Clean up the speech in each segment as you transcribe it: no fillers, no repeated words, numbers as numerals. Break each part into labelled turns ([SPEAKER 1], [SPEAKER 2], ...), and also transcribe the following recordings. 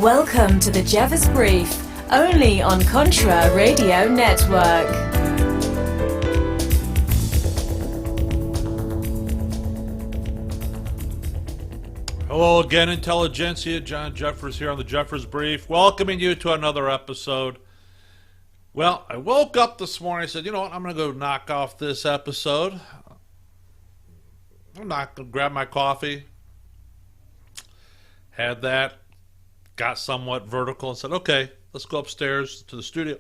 [SPEAKER 1] Welcome to the Jeffers Brief, only on Contra Radio Network.
[SPEAKER 2] Hello again, Intelligentsia. John Jeffers here on the Jeffers Brief, welcoming you to another episode. Well, I woke up this morning, I said, you know what, I'm going to go knock off this episode. I'm not going to grab my coffee. Had that. Got somewhat vertical and said, okay, let's go upstairs to the studio.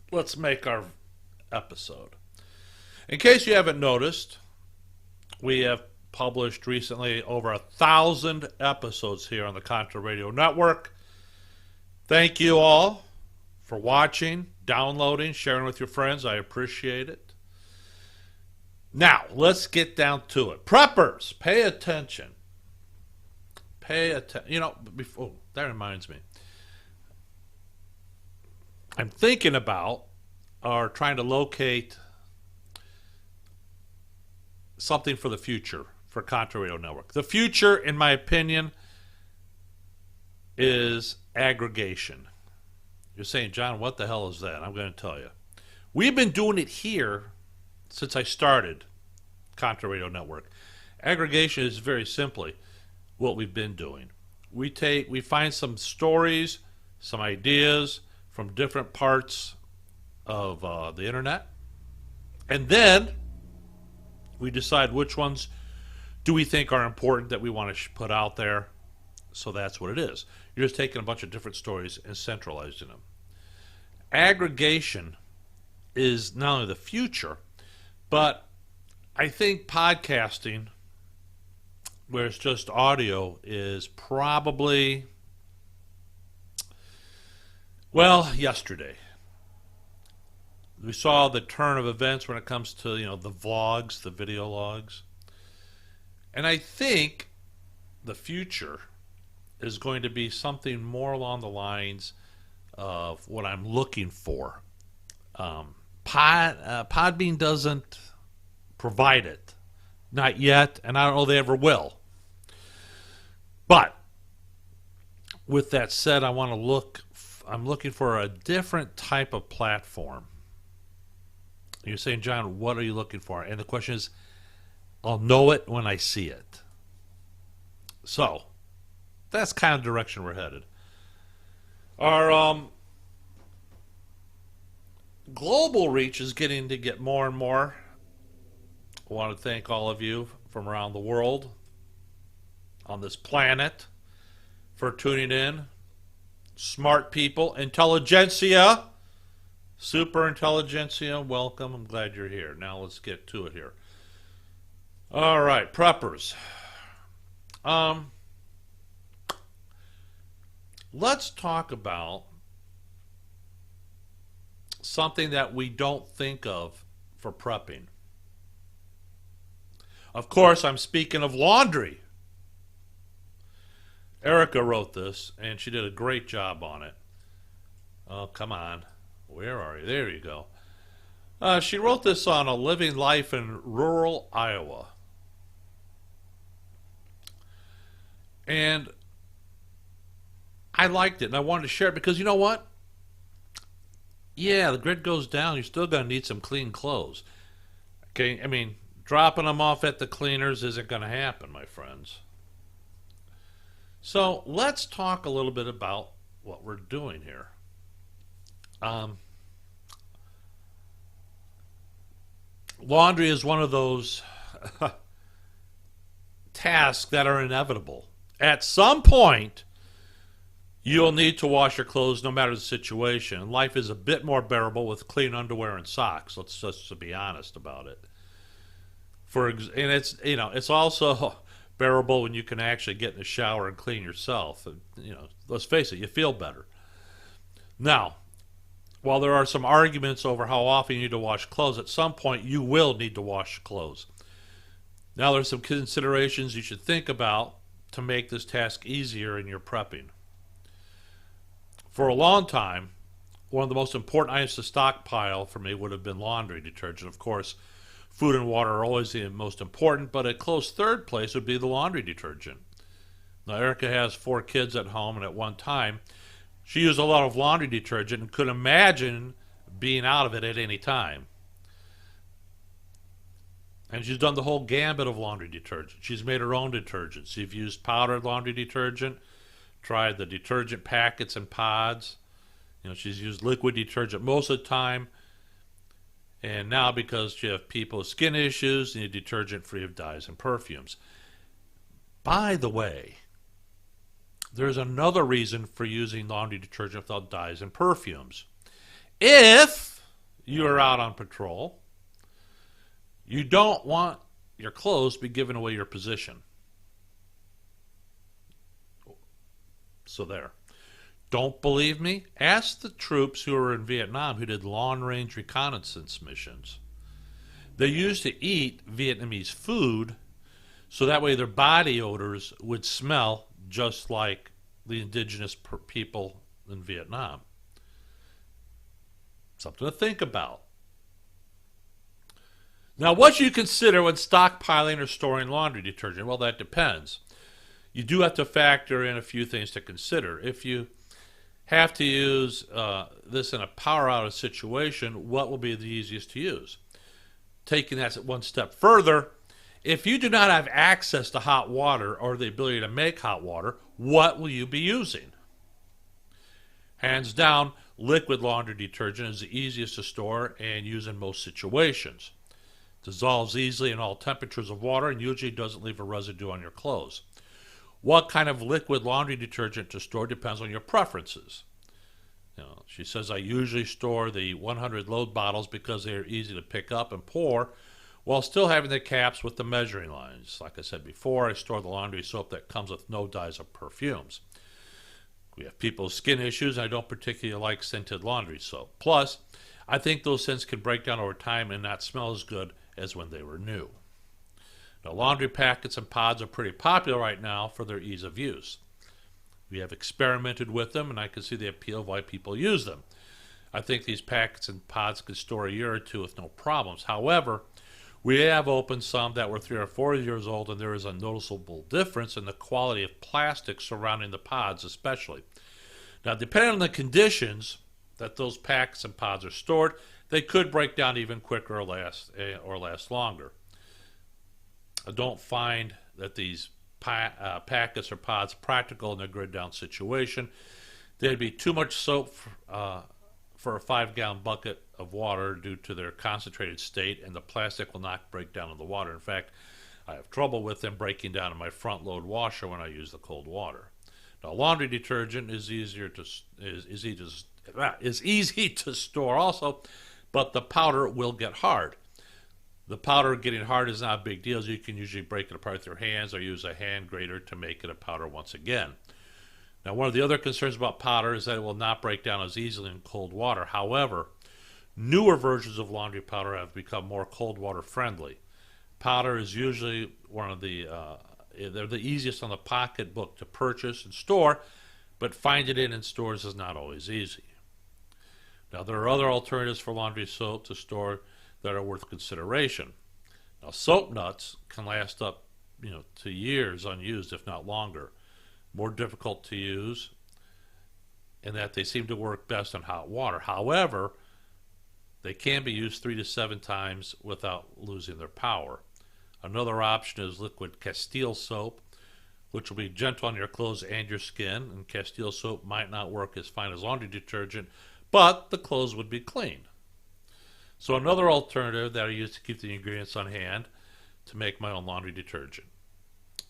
[SPEAKER 2] Let's make our episode. In case you haven't noticed, we have published recently over 1,000 episodes here on the Contra Radio Network. Thank you all for watching, downloading, sharing with your friends. I appreciate it. Now, let's get down to it. Preppers, pay attention. Pay attention. You know, before that reminds me. I'm thinking about or trying to locate something for the future for Contra Radio Network. The future, in my opinion, is aggregation. You're saying, John, what the hell is that? I'm going to tell you. We've been doing it here since I started Contra Radio Network. Aggregation is very simply what we've been doing. We find some stories, some ideas from different parts of the internet, and then we decide which ones do we think are important that we want to put out there. So that's what it is. You're just taking a bunch of different stories and centralizing them. Aggregation is not only the future, but I think podcasting, where it's just audio, is probably, well, yesterday. We saw the turn of events when it comes to, the vlogs, the video logs. And I think the future is going to be something more along the lines of what I'm looking for. Podbean doesn't provide it. Not yet, and I don't know they ever will. But with that said, I'm looking for a different type of platform. You're saying, John, what are you looking for? And the question is, I'll know it when I see it. So, that's kind of the direction we're headed. Our global reach is getting to get more and more. I want to thank all of you from around the world on this planet for tuning in. Smart people, intelligentsia, super intelligentsia, welcome. I'm glad you're here. Now let's get to it here. All right, preppers. Let's talk about something that we don't think of for prepping. Of course, I'm speaking of laundry. Erica wrote this, and she did a great job on it. Oh, come on. Where are you? There you go. She wrote this on a living life in rural Iowa. And I liked it, and I wanted to share it because you know what? Yeah, the grid goes down. You're still going to need some clean clothes. Okay, I mean, dropping them off at the cleaners isn't going to happen, my friends. So let's talk a little bit about what we're doing here. Laundry is one of those tasks that are inevitable. At some point, you'll need to wash your clothes no matter the situation. Life is a bit more bearable with clean underwear and socks. Let's just be honest about it. And it's also bearable when you can actually get in the shower and clean yourself. Let's face it, you feel better. Now, while there are some arguments over how often you need to wash clothes, at some point you will need to wash clothes. Now, there's some considerations you should think about to make this task easier in your prepping. For a long time, one of the most important items to stockpile for me would have been laundry detergent. Of course, food and water are always the most important, but a close third place would be the laundry detergent. Now, Erica has 4 kids at home, and at one time, she used a lot of laundry detergent and could imagine being out of it at any time. And she's done the whole gambit of laundry detergent. She's made her own detergent. She's used powdered laundry detergent, tried the detergent packets and pods. She's used liquid detergent most of the time. And now, because you have people with skin issues, you need detergent free of dyes and perfumes. By the way, there's another reason for using laundry detergent without dyes and perfumes. If you're out on patrol, you don't want your clothes to be giving away your position. So there. Don't believe me? Ask the troops who were in Vietnam who did long-range reconnaissance missions. They used to eat Vietnamese food so that way their body odors would smell just like the indigenous people in Vietnam. Something to think about. Now, what do you consider when stockpiling or storing laundry detergent? Well, that depends. You do have to factor in a few things to consider. If you have to use this in a power outage situation, what will be the easiest to use? Taking that one step further, if you do not have access to hot water or the ability to make hot water, what will you be using? Hands down, liquid laundry detergent is the easiest to store and use in most situations. Dissolves easily in all temperatures of water and usually doesn't leave a residue on your clothes. What kind of liquid laundry detergent to store depends on your preferences. She says, I usually store the 100 load bottles because they are easy to pick up and pour while still having the caps with the measuring lines. Like I said before, I store the laundry soap that comes with no dyes or perfumes. We have people with skin issues, and I don't particularly like scented laundry soap. Plus, I think those scents can break down over time and not smell as good as when they were new. Now, laundry packets and pods are pretty popular right now for their ease of use. We have experimented with them, and I can see the appeal of why people use them. I think these packets and pods could store a year or two with no problems. However, we have opened some that were 3 or 4 years old, and there is a noticeable difference in the quality of plastic surrounding the pods especially. Now, depending on the conditions that those packets and pods are stored, they could break down even quicker or last longer. I don't find that these packets or pods practical in a grid down situation. There'd be too much soap for a 5-gallon bucket of water due to their concentrated state, and the plastic will not break down in the water. In fact, I have trouble with them breaking down in my front load washer when I use the cold water. Now, laundry detergent is easy to store also, but the powder will get hard. The powder getting hard is not a big deal, as you can usually break it apart with your hands or use a hand grater to make it a powder once again. Now, one of the other concerns about powder is that it will not break down as easily in cold water. However, newer versions of laundry powder have become more cold water friendly. Powder is usually they're the easiest on the pocketbook to purchase and store, but finding it in stores is not always easy. Now, there are other alternatives for laundry soap to store that are worth consideration. Now, soap nuts can last up, to years unused, if not longer. More difficult to use, in that they seem to work best in hot water. However, they can be used 3 to 7 times without losing their power. Another option is liquid Castile soap, which will be gentle on your clothes and your skin. And Castile soap might not work as fine as laundry detergent, but the clothes would be clean. So another alternative that I use to keep the ingredients on hand to make my own laundry detergent.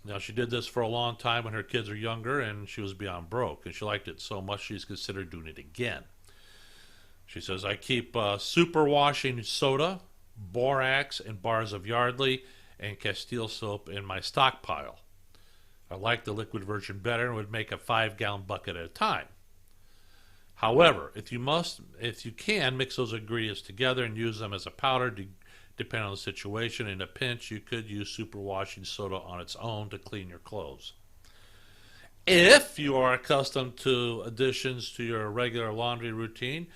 [SPEAKER 2] Now, she did this for a long time when her kids were younger, and she was beyond broke, and she liked it so much she's considered doing it again. She says, I keep super washing soda, borax, and bars of Yardley and Castile soap in my stockpile. I like the liquid version better and would make a 5-gallon bucket at a time. However, if you can, mix those ingredients together and use them as a powder, depending on the situation. In a pinch, you could use superwashing soda on its own to clean your clothes. If you are accustomed to additions to your regular laundry routine,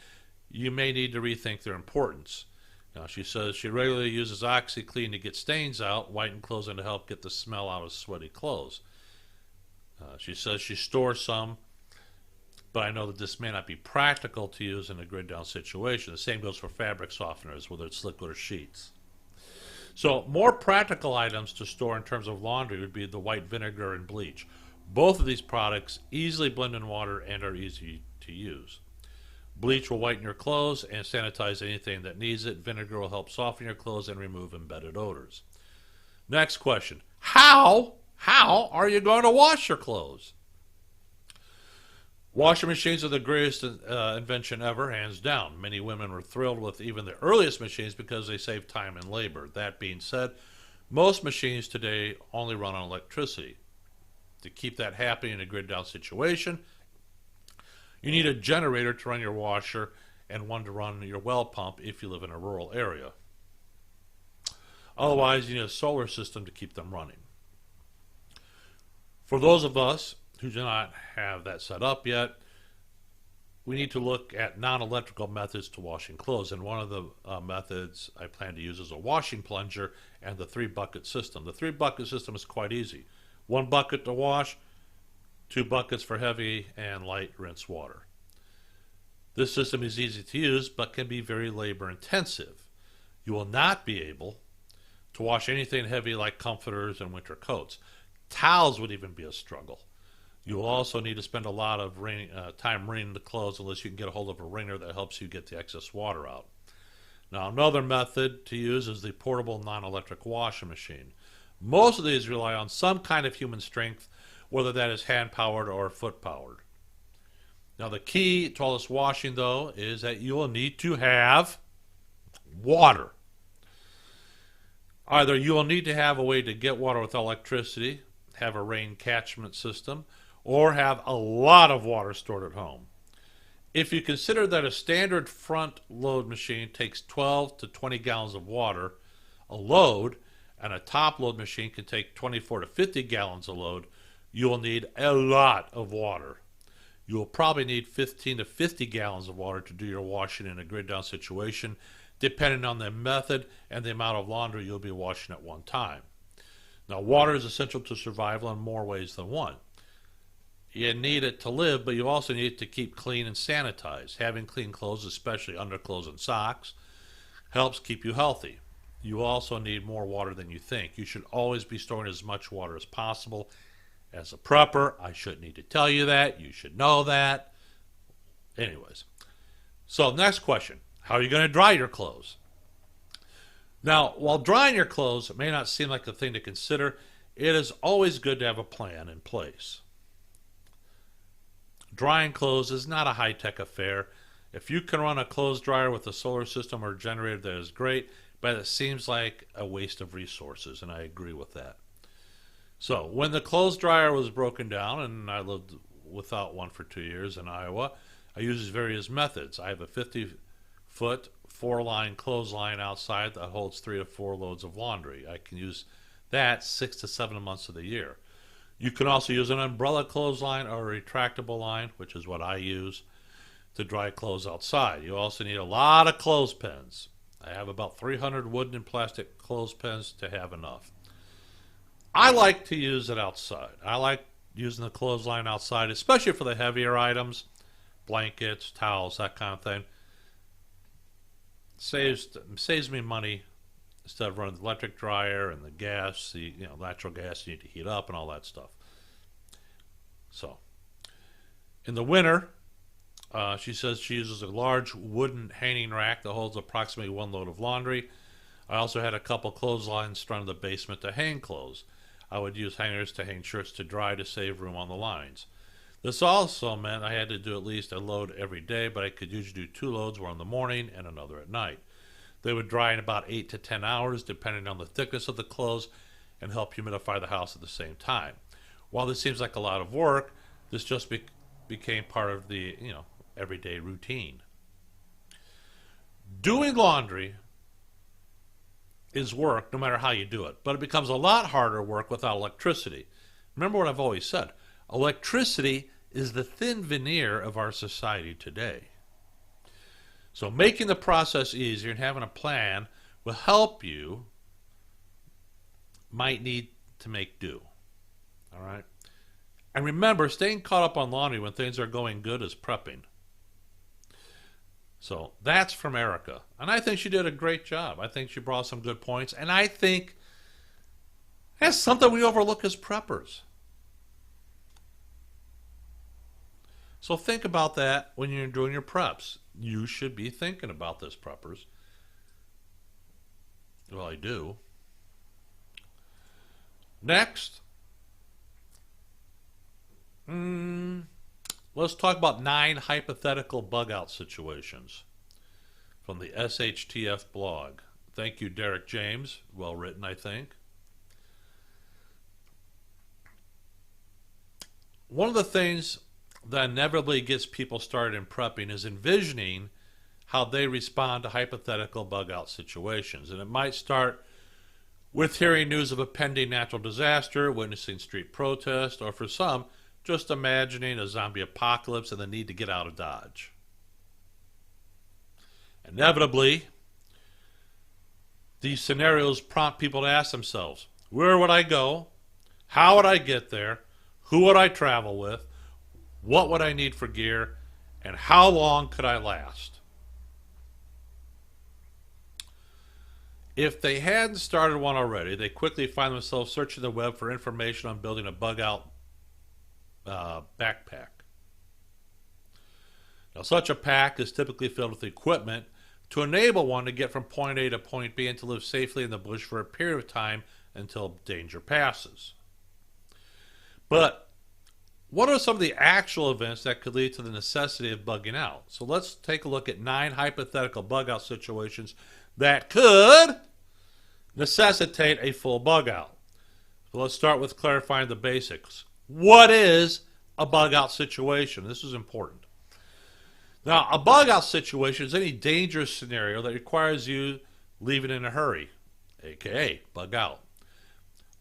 [SPEAKER 2] you may need to rethink their importance. Now, she says she regularly uses OxyClean to get stains out, whiten clothes, and to help get the smell out of sweaty clothes. She says she stores some, but I know that this may not be practical to use in a grid down situation. The same goes for fabric softeners, whether it's liquid or sheets. So more practical items to store in terms of laundry would be the white vinegar and bleach. Both of these products easily blend in water and are easy to use. Bleach will whiten your clothes and sanitize anything that needs it. Vinegar will help soften your clothes and remove embedded odors. Next question. How are you going to wash your clothes? Washing machines are the greatest invention ever, hands down. Many women were thrilled with even the earliest machines because they save time and labor. That being said, most machines today only run on electricity. To keep that happening in a grid down situation, you need a generator to run your washer and one to run your well pump if you live in a rural area. Otherwise, you need a solar system to keep them running. For those of us who do not have that set up yet, we need to look at non-electrical methods to washing clothes. And one of the methods I plan to use is a washing plunger and the 3-bucket system. The 3-bucket system is quite easy. 1 bucket to wash, 2 buckets for heavy and light rinse water. This system is easy to use but can be very labor intensive. You will not be able to wash anything heavy like comforters and winter coats. Towels would even be a struggle. You will also need to spend a lot of time wringing the clothes unless you can get a hold of a wringer that helps you get the excess water out. Now, another method to use is the portable non-electric washing machine. Most of these rely on some kind of human strength, whether that is hand-powered or foot-powered. Now, the key to all this washing, though, is that you will need to have water. Either you will need to have a way to get water without electricity, have a rain catchment system, or have a lot of water stored at home. If you consider that a standard front load machine takes 12 to 20 gallons of water a load, and a top load machine can take 24 to 50 gallons a load, you will need a lot of water. You will probably need 15 to 50 gallons of water to do your washing in a grid down situation, depending on the method and the amount of laundry you'll be washing at one time. Now, water is essential to survival in more ways than one. You need it to live, but you also need it to keep clean and sanitized. Having clean clothes, especially underclothes and socks, helps keep you healthy. You also need more water than you think. You should always be storing as much water as possible. As a prepper, I shouldn't need to tell you that. You should know that. Anyways. So, next question. How are you going to dry your clothes? Now, while drying your clothes may not seem like a thing to consider, it is always good to have a plan in place. Drying clothes is not a high-tech affair. If you can run a clothes dryer with a solar system or a generator, that is great, but it seems like a waste of resources, and I agree with that. So, when the clothes dryer was broken down, and I lived without one for 2 years in Iowa, I used various methods. I have a 50-foot 4-line clothesline outside that holds 3 to 4 loads of laundry. I can use that 6 to 7 months of the year. You can also use an umbrella clothesline or a retractable line, which is what I use, to dry clothes outside. You also need a lot of clothespins. I have about 300 wooden and plastic clothespins to have enough. I like to use it outside. I like using the clothesline outside, especially for the heavier items, blankets, towels, that kind of thing. Saves me money instead of running the electric dryer and the gas, the natural gas you need to heat up and all that stuff. So, in the winter, she says she uses a large wooden hanging rack that holds approximately 1 load of laundry. I also had a couple clotheslines strung in the basement to hang clothes. I would use hangers to hang shirts to dry to save room on the lines. This also meant I had to do at least a load every day, but I could usually do 2 loads, one in the morning and another at night. They would dry in about 8 to 10 hours, depending on the thickness of the clothes, and help humidify the house at the same time. While this seems like a lot of work, this just became part of the everyday routine. Doing laundry is work no matter how you do it, but it becomes a lot harder work without electricity. Remember what I've always said. Electricity is the thin veneer of our society today. So making the process easier and having a plan will help you. Might need to make do. All right? And remember, staying caught up on laundry when things are going good is prepping. So that's from Erica. And I think she did a great job. I think she brought some good points. And I think that's something we overlook as preppers. So think about that when you're doing your preps. You should be thinking about this, preppers. Well, I do. Next, let's talk about 9 hypothetical bug-out situations from the SHTF blog. Thank you, Derek James. Well written, I think. One of the things that inevitably gets people started in prepping is envisioning how they respond to hypothetical bug-out situations. And it might start with hearing news of a pending natural disaster, witnessing street protest, or for some, just imagining a zombie apocalypse and the need to get out of Dodge. Inevitably, these scenarios prompt people to ask themselves, where would I go? How would I get there? Who would I travel with? What would I need for gear? And how long could I last? If they hadn't started one already, they quickly find themselves searching the web for information on building a bug-out backpack. Now, such a pack is typically filled with equipment to enable one to get from point A to point B and to live safely in the bush for a period of time until danger passes. But what are some of the actual events that could lead to the necessity of bugging out? So let's take a look at 9 hypothetical bug-out situations that could necessitate a full bug-out. So let's start with clarifying the basics. What is a bug-out situation? This is important. Now, a bug-out situation is any dangerous scenario that requires you leaving in a hurry, aka bug out.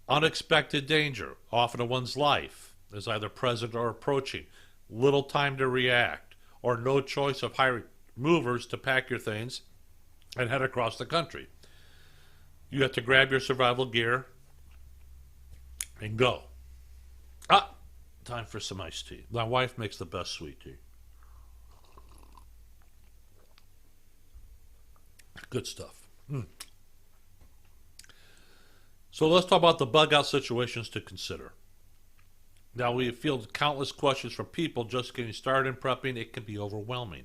[SPEAKER 2] Unexpected danger, often in one's life, is either present or approaching. Little time to react, or no choice of hiring movers to pack your things and head across the country. You have to grab your survival gear and go. Time for some iced tea. My wife makes the best sweet tea. Good stuff. So let's talk about the bug-out situations to consider. Now, we field countless questions from people just getting started in prepping. It can be overwhelming.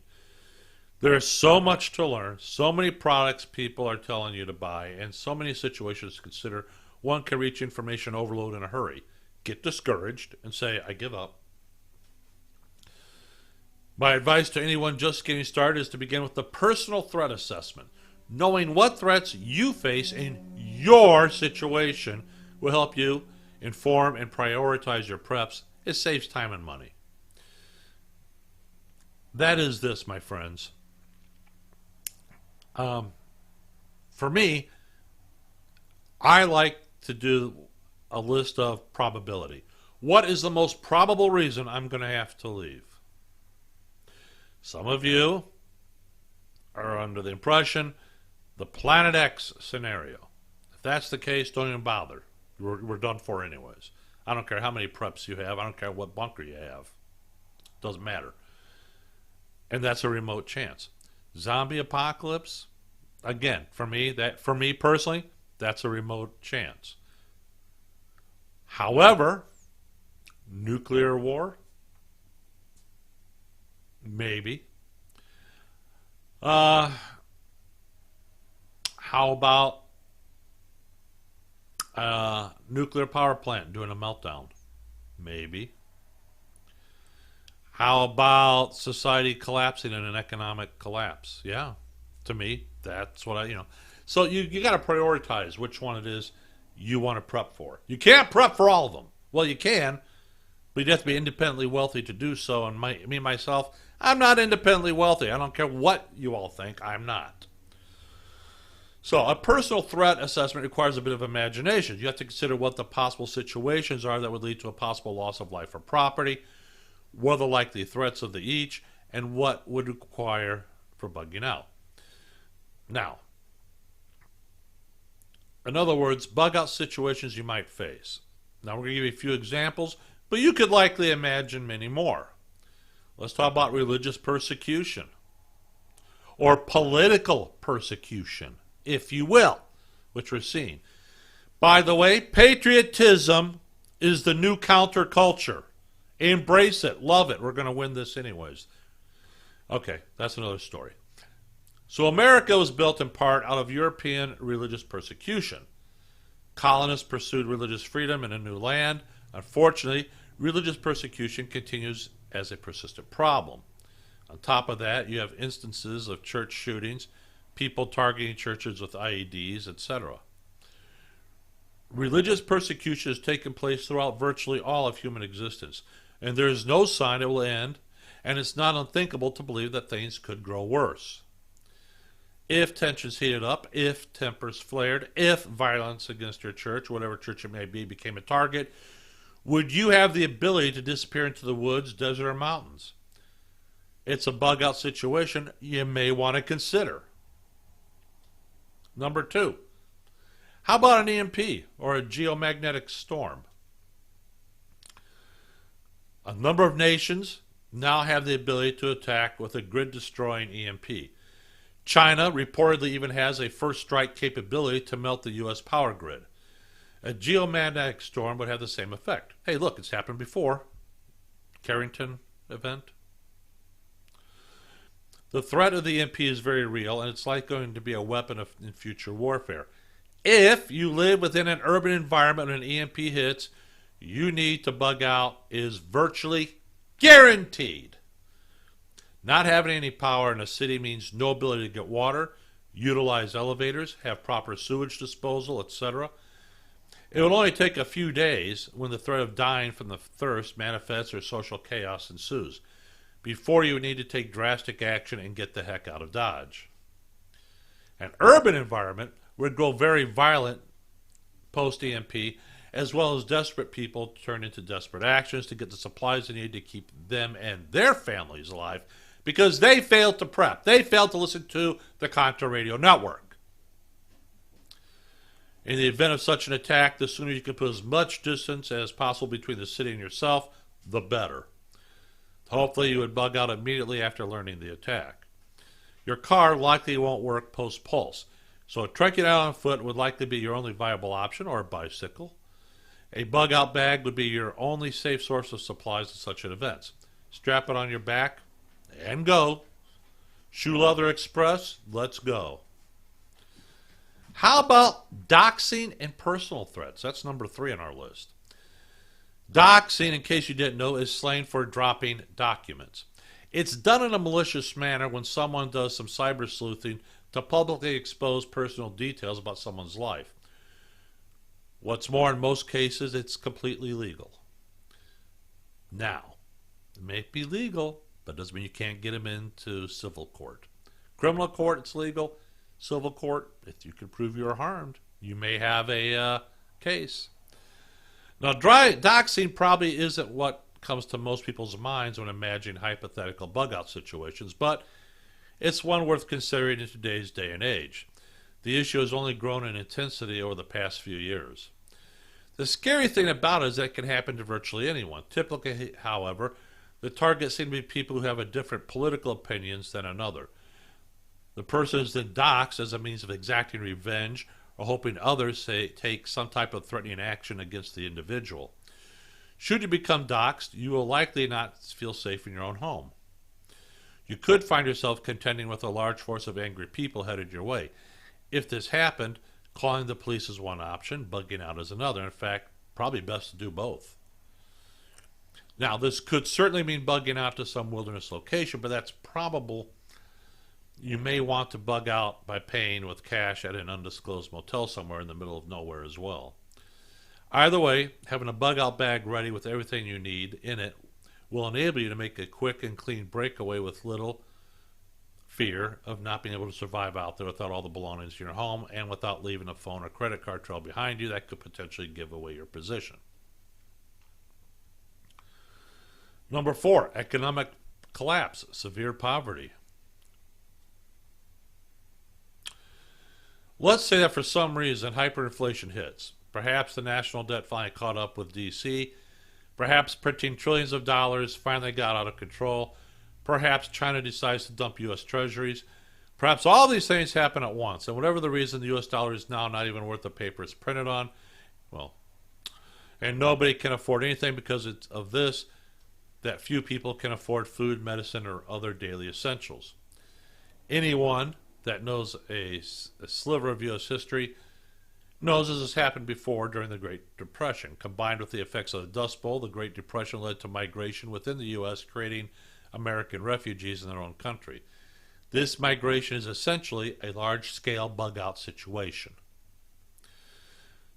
[SPEAKER 2] There is so much to learn, so many products people are telling you to buy, and so many situations to consider. One can reach information overload in a hurry, get discouraged, and say, I give up. My advice to anyone just getting started is to begin with the personal threat assessment. Knowing what threats you face in your situation will help you inform and prioritize your preps. It saves time and money. That is this, my friends. For me, I like to do a list of probability. What is the most probable reason I'm going to have to leave? Some of you are under the impression the Planet X scenario. If that's the case, don't even bother. We're done for anyways. I don't care how many preps you have. I don't care what bunker you have. Doesn't matter. And that's a remote chance. Zombie apocalypse, again, for me personally, that's a remote chance. However, nuclear war, maybe. How about nuclear power plant doing a meltdown? Maybe. How about society collapsing in an economic collapse? Yeah, to me, that's what So you got to prioritize which one it is you want to prep for. You can't prep for all of them. Well, you can, but you have to be independently wealthy to do so. And myself, I'm not independently wealthy. I don't care what you all think. I'm not. So a personal threat assessment requires a bit of imagination. You have to consider what the possible situations are that would lead to a possible loss of life or property, what are the likely threats of each, and what would require for bugging out. Now, in other words, bug out situations you might face. Now, we're going to give you a few examples. but you could likely imagine many more. Let's talk about religious persecution, or political persecution, if you will, which we're seeing. By the way, patriotism is the new counterculture. Embrace it. Love it. We're going to win this anyways. Okay, that's another story. So America was built in part out of European religious persecution. Colonists pursued religious freedom in a new land. Unfortunately, religious persecution continues as a persistent problem. On top of that, you have instances of church shootings, people targeting churches with IEDs, etc. Religious persecution has taken place throughout virtually all of human existence, and there is no sign it will end, and it's not unthinkable to believe that things could grow worse. If tensions heated up, if tempers flared, if violence against your church, whatever church it may be, became a target, would you have the ability to disappear into the woods, desert, or mountains? It's a bug-out situation you may want to consider. Number 2, how about an EMP or a geomagnetic storm? A number of nations now have the ability to attack with a grid-destroying EMP. China reportedly even has a first strike capability to melt the U.S. power grid. A geomagnetic storm would have the same effect. Hey, look, it's happened before. Carrington event. The threat of the EMP is very real, and it's likely going to be a weapon in future warfare. If you live within an urban environment and an EMP hits, you need to bug out is virtually guaranteed. Not having any power in a city means no ability to get water, utilize elevators, have proper sewage disposal, etc. It will only take a few days when the threat of dying from the thirst manifests or social chaos ensues before you need to take drastic action and get the heck out of Dodge. An urban environment would grow very violent post-EMP, as well as desperate people turn into desperate actions to get the supplies they need to keep them and their families alive because they failed to prep. They failed to listen to the Contra Radio Network. In the event of such an attack, the sooner you can put as much distance as possible between the city and yourself, the better. Hopefully you would bug out immediately after learning the attack. Your car likely won't work post-pulse, so trekking out on foot would likely be your only viable option, or a bicycle. A bug-out bag would be your only safe source of supplies in such an event. Strap it on your back and go. Shoe Leather Express, let's go. How about doxing and personal threats? That's number 3 on our list. Doxing, in case you didn't know, is slang for dropping documents. It's done in a malicious manner when someone does some cyber sleuthing to publicly expose personal details about someone's life. What's more, in most cases, it's completely legal. Now, it may be legal, but it doesn't mean you can't get them into civil court. Criminal court, it's legal. Civil court, if you can prove you were harmed, you may have a case. Now, doxing probably isn't what comes to most people's minds when imagining hypothetical bug-out situations, but it's one worth considering in today's day and age. The issue has only grown in intensity over the past few years. The scary thing about it is that it can happen to virtually anyone. Typically, however, the targets seem to be people who have a different political opinions than another. The person is then doxed as a means of exacting revenge or hoping others take some type of threatening action against the individual. Should you become doxed, you will likely not feel safe in your own home. You could find yourself contending with a large force of angry people headed your way. If this happened, calling the police is one option, bugging out is another. In fact, probably best to do both. Now, this could certainly mean bugging out to some wilderness location, but that's probable. You may want to bug out by paying with cash at an undisclosed motel somewhere in the middle of nowhere as well. Either way, having a bug-out bag ready with everything you need in it will enable you to make a quick and clean breakaway with little fear of not being able to survive out there without all the belongings in your home and without leaving a phone or credit card trail behind you that could potentially give away your position. Number 4, economic collapse, severe poverty. Let's say that for some reason hyperinflation hits. Perhaps the national debt finally caught up with D.C., Perhaps printing trillions of dollars finally got out of control. Perhaps China decides to dump U.S. treasuries. Perhaps all these things happen at once. And whatever the reason, the U.S. dollar is now not even worth the paper it's printed on. Well, and nobody can afford anything because of this, that few people can afford food, medicine, or other daily essentials. Anyone that knows a sliver of U.S. history knows this has happened before during the Great Depression. Combined with the effects of the Dust Bowl, the Great Depression led to migration within the U.S., creating American refugees in their own country. This migration is essentially a large-scale bug-out situation.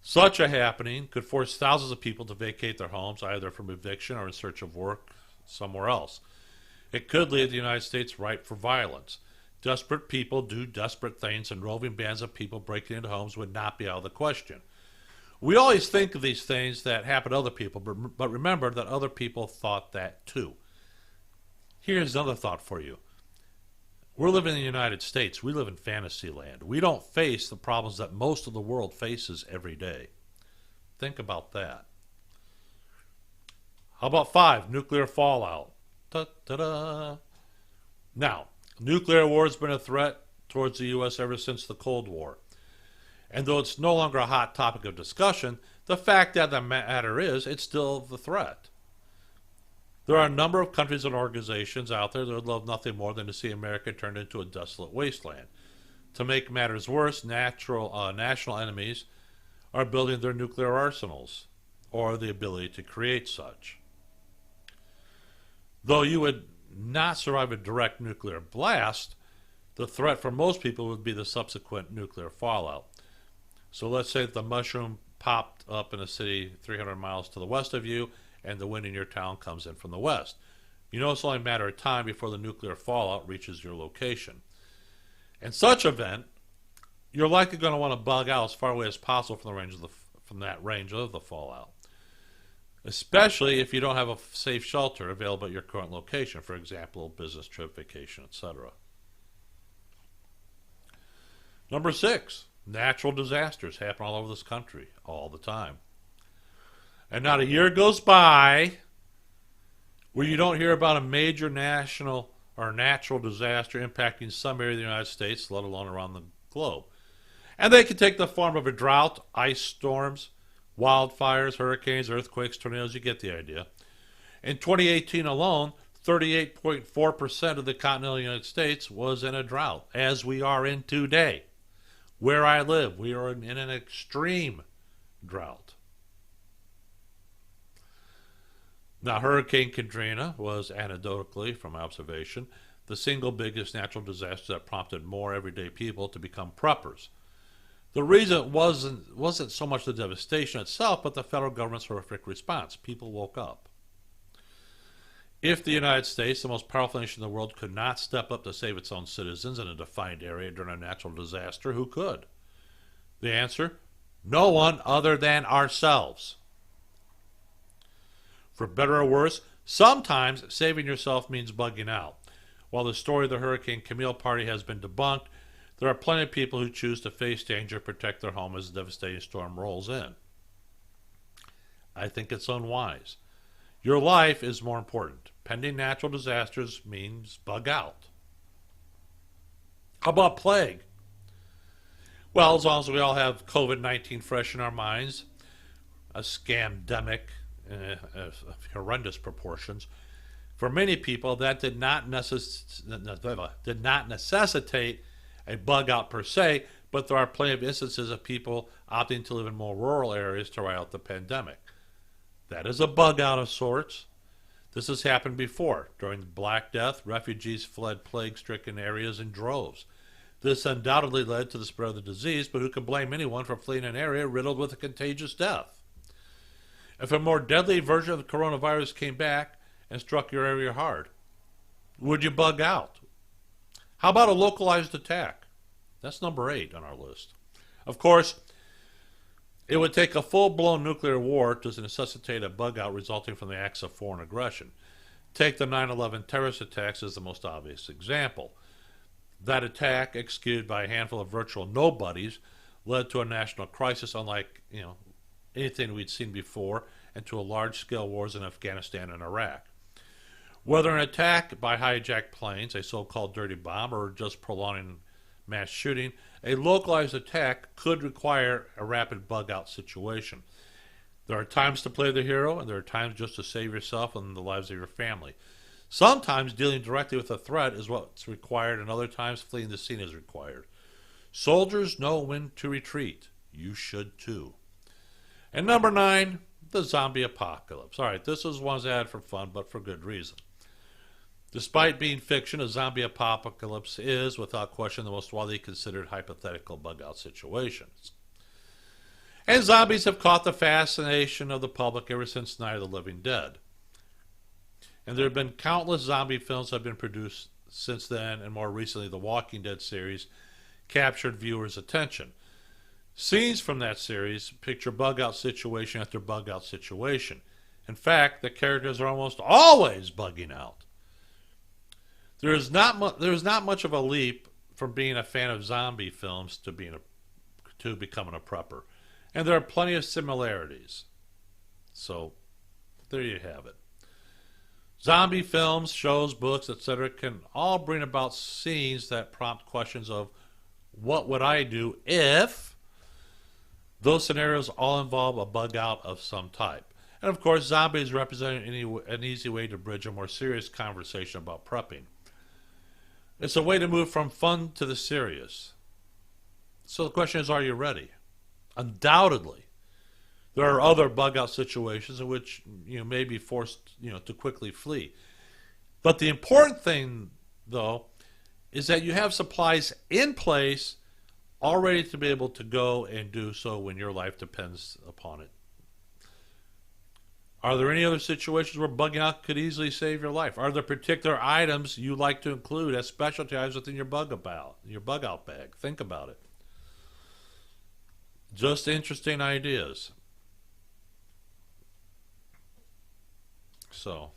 [SPEAKER 2] Such a happening could force thousands of people to vacate their homes, either from eviction or in search of work somewhere else. It could leave the United States ripe for violence. Desperate people do desperate things, and roving bands of people breaking into homes would not be out of the question. We always think of these things that happen to other people, but remember that other people thought that too. Here's another thought for you. We're living in the United States. We live in fantasy land. We don't face the problems that most of the world faces every day. Think about that. How about 5? Nuclear fallout. Ta-da-da. Now, nuclear war has been a threat towards the U.S. ever since the Cold War. And though it's no longer a hot topic of discussion, the fact of the matter is it's still the threat. There are a number of countries and organizations out there that would love nothing more than to see America turned into a desolate wasteland. To make matters worse, national enemies are building their nuclear arsenals, or the ability to create such. Though you would not survive a direct nuclear blast, the threat for most people would be the subsequent nuclear fallout. So let's say that the mushroom popped up in a city 300 miles to the west of you, and the wind in your town comes in from the west. You know it's only a matter of time before the nuclear fallout reaches your location. In such event, you're likely going to want to bug out as far away as possible from that range of the fallout, especially if you don't have a safe shelter available at your current location, for example, business trip, vacation, etc. Number 6, natural disasters happen all over this country all the time. And not a year goes by where you don't hear about a major national or natural disaster impacting some area of the United States, let alone around the globe. And they can take the form of a drought, ice storms, wildfires, hurricanes, earthquakes, tornadoes. You get the idea. In 2018 alone, 38.4% of the continental United States was in a drought, as we are in today. Where I live, we are in an extreme drought. Now, Hurricane Katrina was, anecdotally, from observation, the single biggest natural disaster that prompted more everyday people to become preppers. The reason wasn't so much the devastation itself, but the federal government's horrific response. People woke up. If the United States, the most powerful nation in the world, could not step up to save its own citizens in a defined area during a natural disaster, who could? The answer? No one other than ourselves. For better or worse, sometimes saving yourself means bugging out. While the story of the Hurricane Camille party has been debunked, there are plenty of people who choose to face danger and protect their home as the devastating storm rolls in. I think it's unwise. Your life is more important. Pending natural disasters means bug out. How about plague? Well, as long as we all have COVID-19 fresh in our minds, a scamdemic of horrendous proportions, for many people that did not necessitate a bug out per se, but there are plenty of instances of people opting to live in more rural areas to ride out the pandemic. That is a bug out of sorts. This has happened before. During the Black Death, refugees fled plague-stricken areas in droves. This undoubtedly led to the spread of the disease, but who can blame anyone for fleeing an area riddled with a contagious death? If a more deadly version of the coronavirus came back and struck your area hard, would you bug out? How about a localized attack? That's number 8 on our list. Of course, it would take a full-blown nuclear war to necessitate a bug-out resulting from the acts of foreign aggression. Take the 9/11 terrorist attacks as the most obvious example. That attack, executed by a handful of virtual nobodies, led to a national crisis unlike anything we'd seen before, into a large-scale wars in Afghanistan and Iraq. Whether an attack by hijacked planes, a so-called dirty bomb, or just prolonging mass shooting, a localized attack could require a rapid bug-out situation. There are times to play the hero, and there are times just to save yourself and the lives of your family. Sometimes dealing directly with a threat is what's required, and other times fleeing the scene is required. Soldiers know when to retreat. You should too. And number 9, the zombie apocalypse. All right, this is one I had for fun, but for good reason. Despite being fiction, a zombie apocalypse is, without question, the most widely considered hypothetical bug-out situations. And zombies have caught the fascination of the public ever since Night of the Living Dead. And there have been countless zombie films that have been produced since then, and more recently the Walking Dead series captured viewers' attention. Scenes from that series picture bug-out situation after bug-out situation. In fact, the characters are almost always bugging out. There is not much of a leap from being a fan of zombie films to becoming a prepper. And there are plenty of similarities. So, there you have it. Zombie films, shows, books, etc. can all bring about scenes that prompt questions of what would I do if those scenarios all involve a bug out of some type. And of course, zombies represent an easy way to bridge a more serious conversation about prepping. It's a way to move from fun to the serious. So the question is, are you ready? Undoubtedly, there are other bug-out situations in which you may be forced, to quickly flee. But the important thing, though, is that you have supplies in place all ready to be able to go and do so when your life depends upon it. Are there any other situations where bugging out could easily save your life? Are there particular items you like to include as specialty items within your bug-out bag? Think about it. Just interesting ideas. So,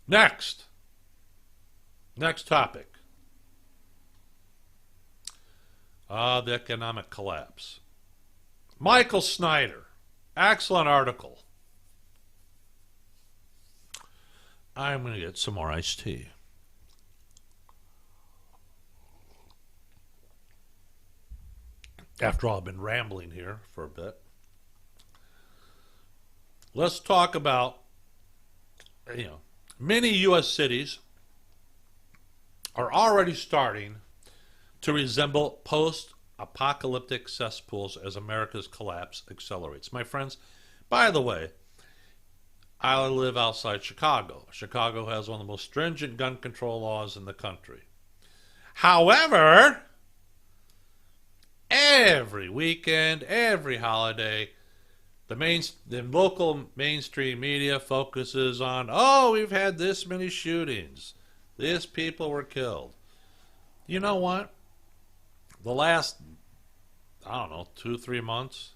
[SPEAKER 2] next topic. The economic collapse. Michael Snyder. Excellent article. I'm going to get some more iced tea. After all, I've been rambling here for a bit. Let's talk about, many U.S. cities are already starting to resemble post-apocalyptic cesspools as America's collapse accelerates. My friends, by the way, I live outside Chicago. Chicago has one of the most stringent gun control laws in the country. However, every weekend, every holiday, the local mainstream media focuses on, we've had this many shootings. These people were killed. You know what? The last, 2-3 months,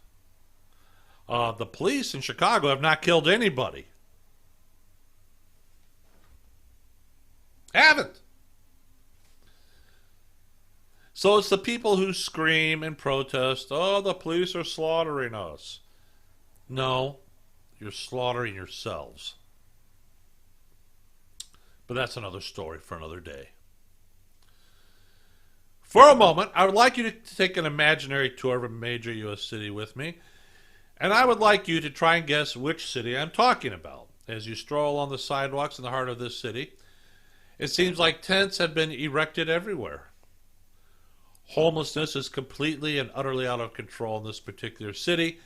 [SPEAKER 2] the police in Chicago have not killed anybody. Haven't. So it's the people who scream and protest, the police are slaughtering us. No, you're slaughtering yourselves. But that's another story for another day. For a moment, I would like you to take an imaginary tour of a major U.S. city with me, and I would like you to try and guess which city I'm talking about. As you stroll along the sidewalks in the heart of this city, it seems like tents have been erected everywhere. Homelessness is completely and utterly out of control in this particular city,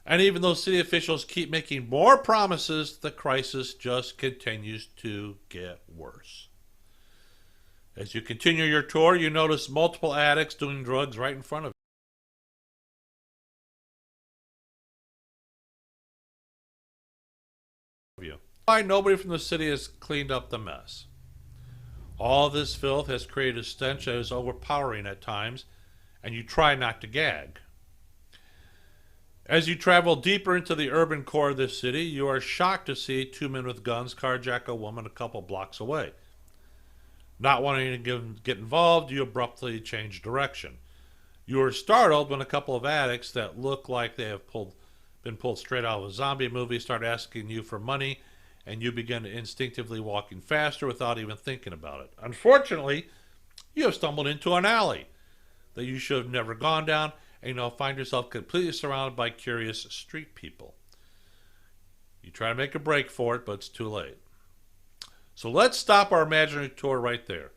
[SPEAKER 2] and even though city officials keep making more promises, the crisis just continues to get worse. As you continue your tour, you notice multiple addicts doing drugs right in front of you. Why nobody from the city has cleaned up the mess? All this filth has created a stench that is overpowering at times, and you try not to gag. As you travel deeper into the urban core of this city, you are shocked to see 2 men with guns carjack a woman a couple blocks away. Not wanting to get involved, you abruptly change direction. You are startled when a couple of addicts that look like they have pulled been pulled straight out of a zombie movie, start asking you for money, and you begin instinctively walking faster without even thinking about it. Unfortunately, you have stumbled into an alley that you should have never gone down, and you now find yourself completely surrounded by curious street people. You try to make a break for it, but it's too late. So let's stop our imaginary tour right there.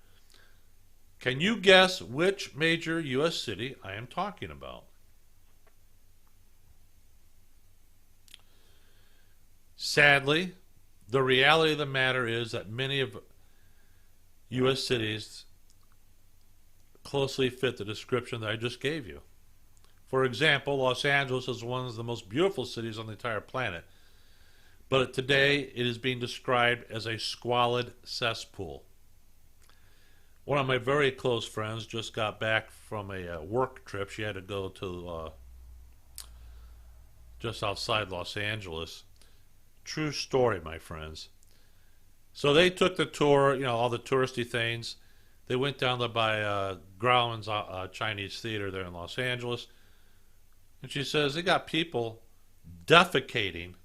[SPEAKER 2] Can you guess which major U.S. city I am talking about? Sadly, the reality of the matter is that many of U.S. cities closely fit the description that I just gave you. For example, Los Angeles is one of the most beautiful cities on the entire planet, but today it is being described as a squalid cesspool. One of my very close friends just got back from a work trip. She had to go to just outside Los Angeles. True story, my friends. So they took the tour, all the touristy things. They went down there by Grauman's Chinese Theater there in Los Angeles. And she says they got people defecating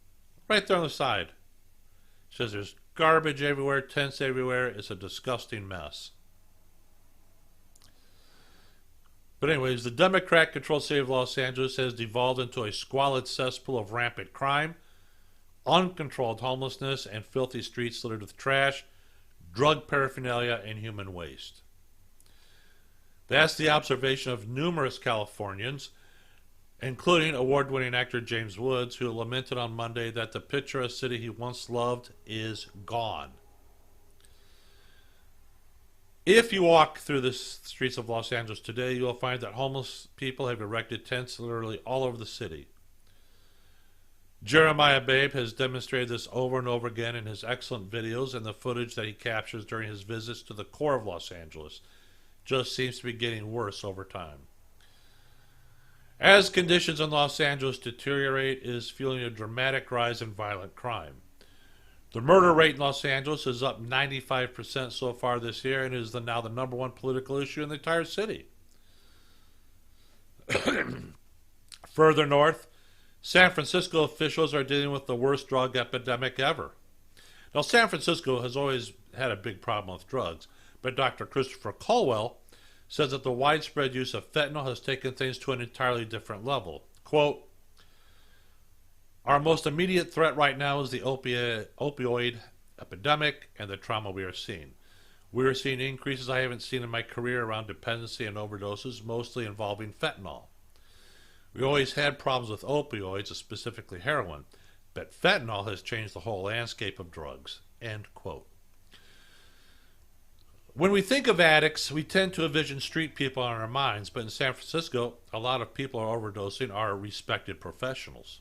[SPEAKER 2] right there on the side. She says there's garbage everywhere, tents everywhere. It's a disgusting mess. But anyways, the Democrat-controlled city of Los Angeles has devolved into a squalid cesspool of rampant crime, uncontrolled homelessness, and filthy streets littered with trash, drug paraphernalia, and human waste. That's the observation of numerous Californians, including award-winning actor James Woods, who lamented on Monday that the picturesque city he once loved is gone. If you walk through the streets of Los Angeles today, you will find that homeless people have erected tents literally all over the city. Jeremiah Babe has demonstrated this over and over again in his excellent videos and the footage that he captures during his visits to the core of Los Angeles. Just seems to be getting worse over time. As conditions in Los Angeles deteriorate, it is fueling a dramatic rise in violent crime. The murder rate in Los Angeles is up 95% so far this year and is now the number one political issue in the entire city. Further north, San Francisco officials are dealing with the worst drug epidemic ever. Now, San Francisco has always had a big problem with drugs, but Dr. Christopher Colwell says that the widespread use of fentanyl has taken things to an entirely different level. Quote, "Our most immediate threat right now is the opioid epidemic and the trauma we are seeing. We are seeing increases I haven't seen in my career around dependency and overdoses, mostly involving fentanyl. We always had problems with opioids, specifically heroin, but fentanyl has changed the whole landscape of drugs." End quote. When we think of addicts, we tend to envision street people in our minds, but in San Francisco, a lot of people are overdosing are respected professionals.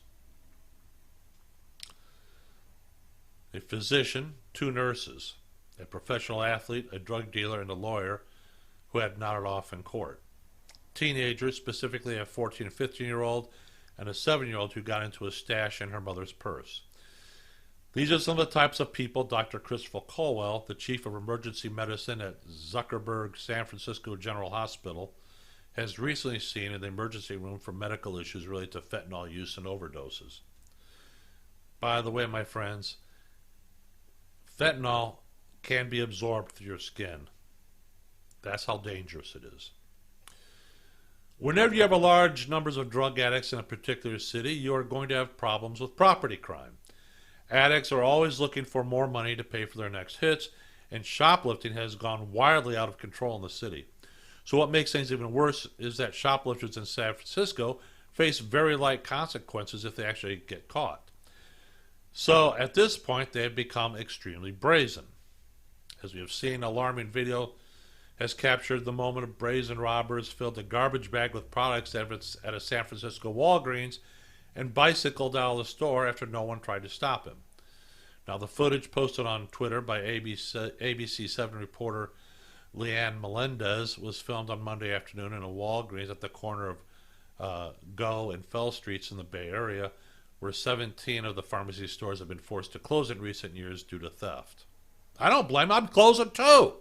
[SPEAKER 2] A physician, 2 nurses, a professional athlete, a drug dealer, and a lawyer who had nodded off in court. Teenagers, specifically a 14 and 15-year-old and a 7-year-old who got into a stash in her mother's purse. These are some of the types of people Dr. Christopher Colwell, the chief of emergency medicine at Zuckerberg San Francisco General Hospital, has recently seen in the emergency room for medical issues related to fentanyl use and overdoses. By the way, my friends, fentanyl can be absorbed through your skin. That's how dangerous it is. Whenever you have a large numbers of drug addicts in a particular city, you are going to have problems with property crime. Addicts are always looking for more money to pay for their next hits, and shoplifting has gone wildly out of control in the city. So what makes things even worse is that shoplifters in San Francisco face very light consequences if they actually get caught. So at this point, they have become extremely brazen. As we have seen, alarming video has captured the moment of brazen robbers filled a garbage bag with products at a San Francisco Walgreens and bicycled out of the store after no one tried to stop him. Now, the footage posted on Twitter by ABC 7 reporter Leanne Melendez was filmed on Monday afternoon in a Walgreens at the corner of Go and Fell Streets in the Bay Area, where 17 of the pharmacy stores have been forced to close in recent years due to theft. I don't blame them. I'm closing too.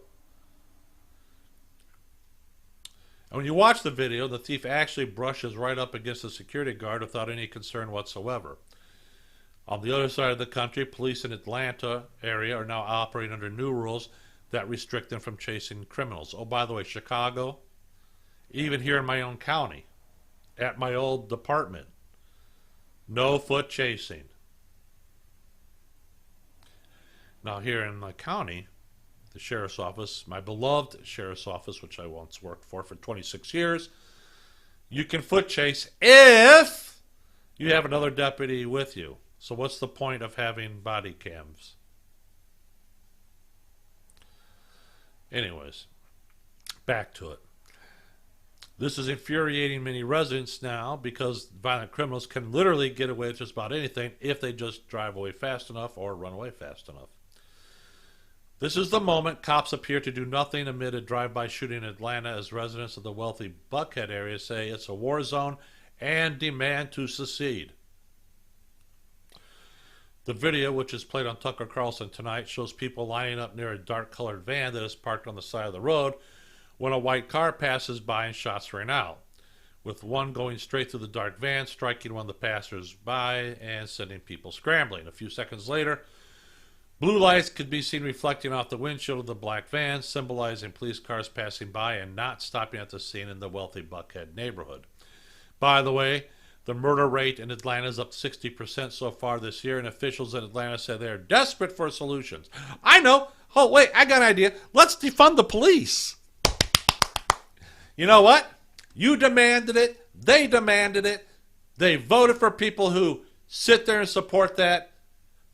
[SPEAKER 2] And when you watch the video, the thief actually brushes right up against the security guard without any concern whatsoever. On the other side of the country, police in Atlanta area are now operating under new rules that restrict them from chasing criminals. Oh, by the way, Chicago, even here in my own county, at my old department, no foot chasing. Now here in my county, the sheriff's office, my beloved sheriff's office, which I once worked for 26 years, you can foot chase if you have another deputy with you. So what's the point of having body cams? Anyways, back to it. This is infuriating many residents now because violent criminals can literally get away with just about anything if they just drive away fast enough or run away fast enough. This is the moment cops appear to do nothing amid a drive-by shooting in Atlanta as residents of the wealthy Buckhead area say it's a war zone and demand to secede. The video, which is played on Tucker Carlson tonight, shows people lining up near a dark-colored van that is parked on the side of the road when a white car passes by and shots ring out, with one going straight through the dark van, striking one of the passers-by and sending people scrambling. A few seconds later, blue lights could be seen reflecting off the windshield of the black van, symbolizing police cars passing by and not stopping at the scene in the wealthy Buckhead neighborhood. By the way, the murder rate in Atlanta is up 60% so far this year, and officials in Atlanta said they are desperate for solutions. I know. Oh, wait, I got an idea. Let's defund the police. You know what? You demanded it. They demanded it. They voted for people who sit there and support that.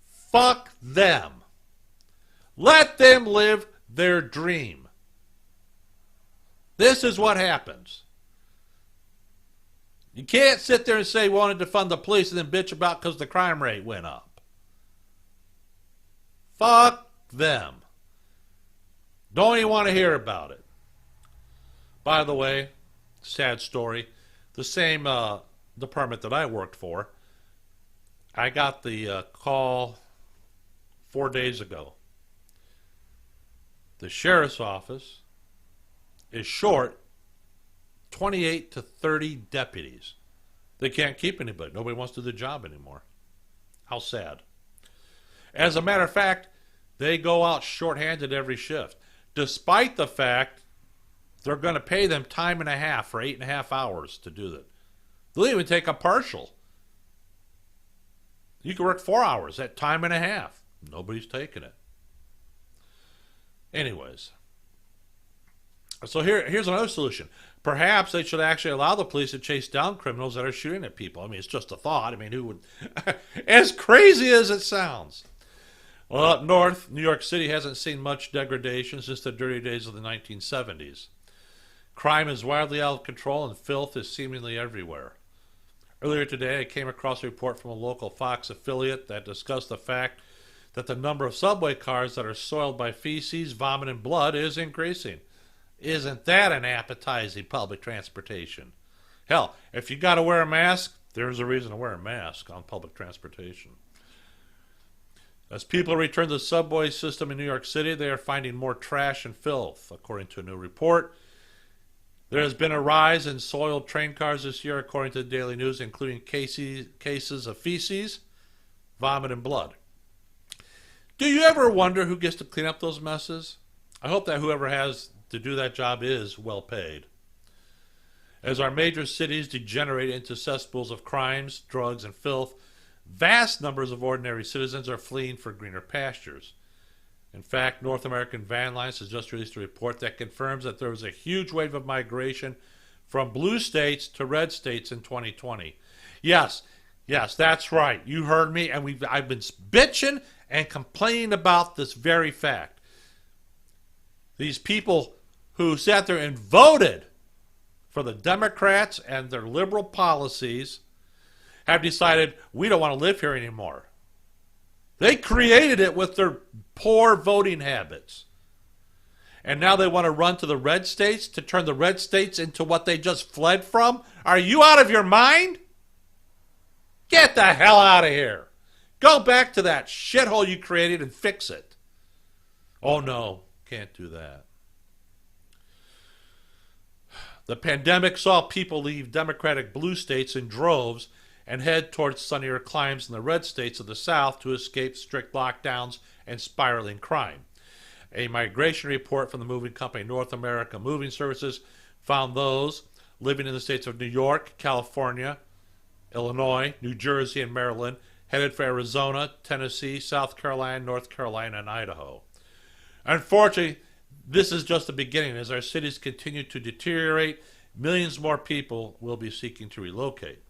[SPEAKER 2] Fuck them. Let them live their dream. This is what happens. You can't sit there and say we wanted to fund the police and then bitch about because the crime rate went up. Fuck them. Don't even want to hear about it. By the way, sad story, the same department that I worked for, I got the call 4 days ago. The sheriff's office is short 28 to 30 deputies. They can't keep anybody. Nobody wants to do the job anymore. How sad. As a matter of fact, they go out shorthanded every shift, despite the fact they're going to pay them time and a half for 8.5 hours to do that. They'll even take a partial. You can work 4 hours at time and a half. Nobody's taking it. Anyways, so here's another solution. Perhaps they should actually allow the police to chase down criminals that are shooting at people. I mean, it's just a thought. I mean, who would... As crazy as it sounds. Well, up north, New York City hasn't seen much degradation since the dirty days of the 1970s. Crime is wildly out of control and filth is seemingly everywhere. Earlier today, I came across a report from a local Fox affiliate that discussed the fact that the number of subway cars that are soiled by feces, vomit, and blood is increasing. Isn't that an appetizing public transportation? Hell, if you got to wear a mask, there's a reason to wear a mask on public transportation. As people return to the subway system in New York City, they are finding more trash and filth, according to a new report. There has been a rise in soiled train cars this year, according to the Daily News, including cases of feces, vomit, and blood. Do you ever wonder who gets to clean up those messes? I hope that whoever has to do that job is well paid. As our major cities degenerate into cesspools of crimes, drugs, and filth, vast numbers of ordinary citizens are fleeing for greener pastures. In fact, North American Van Lines has just released a report that confirms that there was a huge wave of migration from blue states to red states in 2020. Yes, that's right. You heard me, and I've been bitching and complaining about this very fact. These people who sat there and voted for the Democrats and their liberal policies have decided we don't want to live here anymore. They created it with their poor voting habits. And now they want to run to the red states to turn the red states into what they just fled from? Are you out of your mind? Get the hell out of here. Go back to that shithole you created and fix it. Oh no, can't do that. The pandemic saw people leave Democratic blue states in droves and head towards sunnier climes in the red states of the South to escape strict lockdowns and spiraling crime. A migration report from the moving company North America Moving Services found those living in the states of New York, California, Illinois, New Jersey, and Maryland headed for Arizona, Tennessee, South Carolina, North Carolina, and Idaho. Unfortunately, this is just the beginning. As our cities continue to deteriorate, millions more people will be seeking to relocate.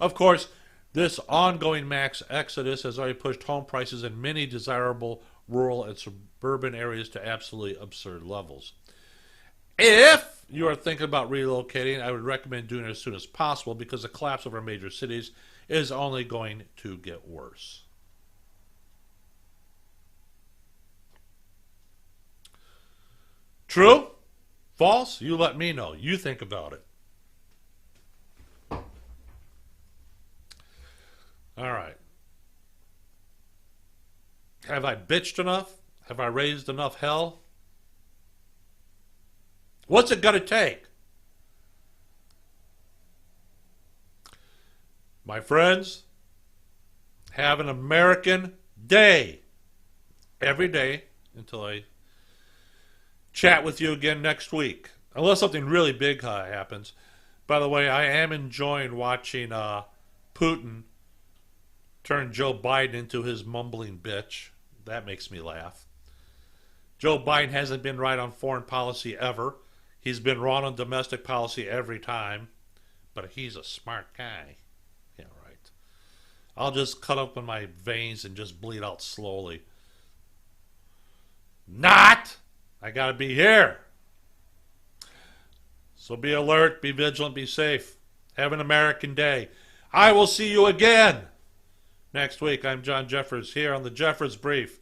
[SPEAKER 2] Of course, this ongoing mass exodus has already pushed home prices in many desirable rural and suburban areas to absolutely absurd levels. If you are thinking about relocating, I would recommend doing it as soon as possible because the collapse of our major cities is only going to get worse. True? False? You let me know. You think about it. All right. Have I bitched enough? Have I raised enough hell? What's it going to take? My friends, have an American day. Every day until I chat with you again next week. Unless something really big happens. By the way, I am enjoying watching Putin turn Joe Biden into his mumbling bitch. That makes me laugh. Joe Biden hasn't been right on foreign policy ever. He's been wrong on domestic policy every time. But he's a smart guy. Yeah, right. I'll just cut open my veins and just bleed out slowly. Not! I gotta be here. So be alert, be vigilant, be safe. Have an American day. I will see you again next week. I'm John Jeffers here on the Jeffers Brief.